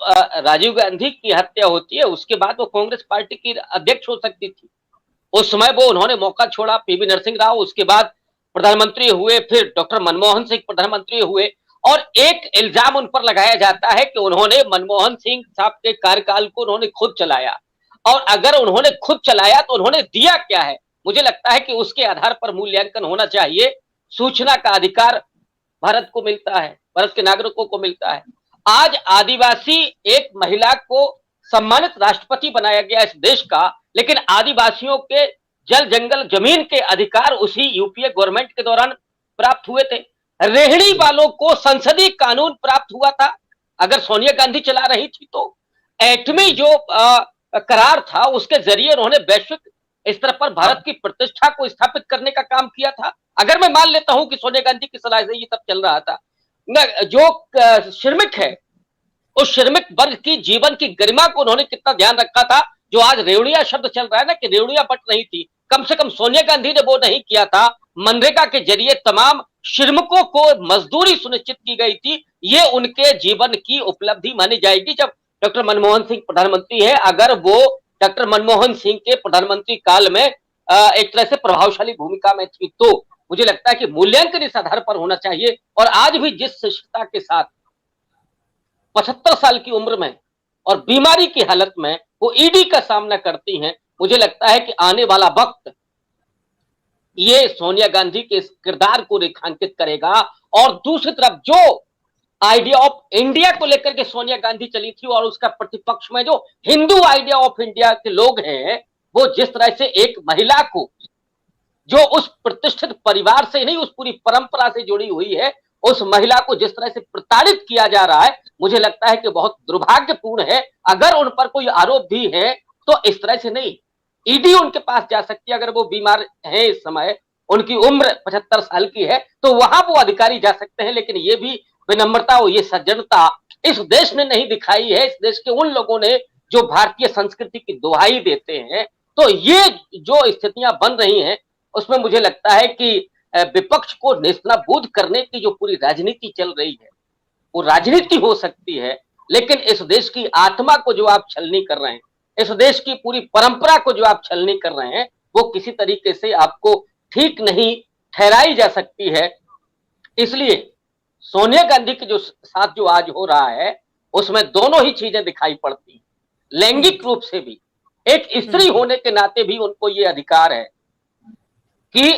राजीव गांधी की हत्या होती है उसके बाद वो कांग्रेस पार्टी की अध्यक्ष हो सकती थी। उस समय वो उन्होंने मौका छोड़ा, पीवी नरसिंह राव उसके बाद प्रधानमंत्री हुए, फिर डॉक्टर मनमोहन सिंह प्रधानमंत्री हुए और एक इल्जाम उन पर लगाया जाता है कि उन्होंने मनमोहन सिंह साहब के कार्यकाल को उन्होंने खुद चलाया। और अगर उन्होंने खुद चलाया तो उन्होंने दिया क्या है? मुझे लगता है कि उसके आधार पर मूल्यांकन होना चाहिए। सूचना का अधिकार भारत को मिलता है, भारत के नागरिकों को मिलता है। आज आदिवासी एक महिला को सम्मानित राष्ट्रपति बनाया गया इस देश का, लेकिन आदिवासियों के जल जंगल जमीन के अधिकार उसी यूपीए गवर्नमेंट के दौरान प्राप्त हुए थे। रेहड़ी वालों को संसदीय कानून प्राप्त हुआ था, अगर सोनिया गांधी चला रही थी तो। एटमी जो करार था उसके जरिए उन्होंने वैश्विक स्तर पर भारत की प्रतिष्ठा को स्थापित करने का काम किया था। अगर मैं मान लेता हूं कि सोनिया गांधी की सलाह से ये सब चल रहा था, जो श्रमिक है उस श्रमिक वर्ग की जीवन की गरिमा को उन्होंने कितना ध्यान रखा था। जो आज रेवड़िया शब्द चल रहा है ना कि रेवड़िया बट रही थी, कम से कम सोनिया गांधी ने वो नहीं किया था। मनरेगा के जरिए तमाम श्रमिकों को मजदूरी सुनिश्चित की गई थी। ये उनके जीवन की उपलब्धि मानी जाएगी जब डॉक्टर मनमोहन सिंह प्रधानमंत्री है। अगर वो डॉक्टर मनमोहन सिंह के प्रधानमंत्री काल में एक तरह से प्रभावशाली भूमिका में थी, तो मुझे लगता है कि मूल्यांकन इस आधार पर होना चाहिए। और आज भी जिस शिष्टता के साथ 75 साल की उम्र में और बीमारी की हालत में वो ईडी का सामना करती हैं, मुझे लगता है कि आने वाला वक्त ये सोनिया गांधी के इस किरदार को रेखांकित करेगा। और दूसरी तरफ जो आइडिया ऑफ इंडिया को लेकर के सोनिया गांधी चली थी और उसका प्रतिपक्ष में जो हिंदू आइडिया ऑफ इंडिया के लोग हैं, वो जिस तरह से एक महिला को जो उस प्रतिष्ठित परिवार से नहीं, उस पूरी परंपरा से जुड़ी हुई है, उस महिला को जिस तरह से प्रताड़ित किया जा रहा है, मुझे लगता है कि बहुत दुर्भाग्यपूर्ण है। अगर उन पर कोई आरोप भी है तो इस तरह से नहीं, ईडी उनके पास जा सकती है। अगर वो बीमार है इस समय, उनकी उम्र 75 साल की है, तो वहां वो अधिकारी जा सकते हैं। लेकिन ये भी विनम्रता और ये सज्जनता इस देश ने नहीं दिखाई है। इस देश के उन लोगों ने जो भारतीय संस्कृति की दुहाई देते हैं। तो ये जो स्थितियां बन रही हैं उसमें मुझे लगता है कि विपक्ष को नेस्तनाबूद करने की जो पूरी राजनीति चल रही है वो राजनीति हो सकती है, लेकिन इस देश की आत्मा को जो आप छलनी कर रहे हैं, इस देश की पूरी परंपरा को जो आप छलनी कर रहे हैं, वो किसी तरीके से आपको ठीक नहीं ठहराई जा सकती है। इसलिए सोनिया गांधी के जो साथ जो आज हो रहा है उसमें दोनों ही चीजें दिखाई पड़ती हैं। लैंगिक रूप से भी, एक स्त्री होने के नाते भी उनको ये अधिकार है कि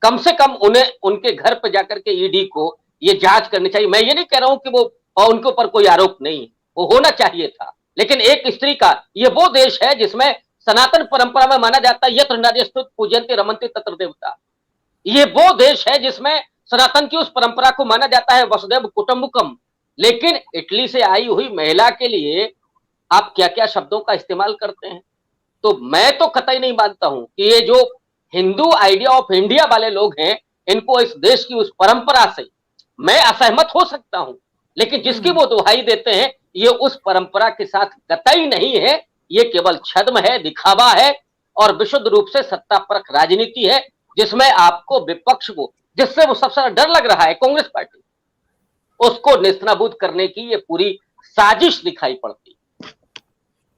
कम से कम उन्हें उनके घर पर जाकर के ईडी को ये जांच करनी चाहिए। मैं ये नहीं कह रहा हूं कि वो उनके ऊपर कोई आरोप नहीं है, वो होना चाहिए था। लेकिन एक स्त्री का, ये वो देश है जिसमें सनातन परंपरा में माना जाता है यत्र नार्यस्तु पूज्यन्ते रमन्ते तत्र देवता। ये वो देश है जिसमें सनातन की उस परंपरा को माना जाता है वसुधैव कुटुंबकम। लेकिन इटली से आई हुई महिला के लिए आप क्या क्या शब्दों का इस्तेमाल करते हैं। तो मैं तो कतई नहीं मानता हूं कि ये जो हिंदू आइडिया ऑफ इंडिया वाले लोग हैं, इनको इस देश की उस परंपरा से मैं असहमत हो सकता हूं, लेकिन जिसकी वो दुहाई देते हैं ये उस परंपरा के साथ कतई नहीं है। ये केवल छद्म है, दिखावा है और विशुद्ध रूप से सत्तापरक राजनीति है, जिसमें आपको विपक्ष को, जिससे वो सबसे ज्यादा डर लग रहा है कांग्रेस पार्टी, उसको नेस्तनाबूद करने की ये पूरी साजिश दिखाई पड़ती है।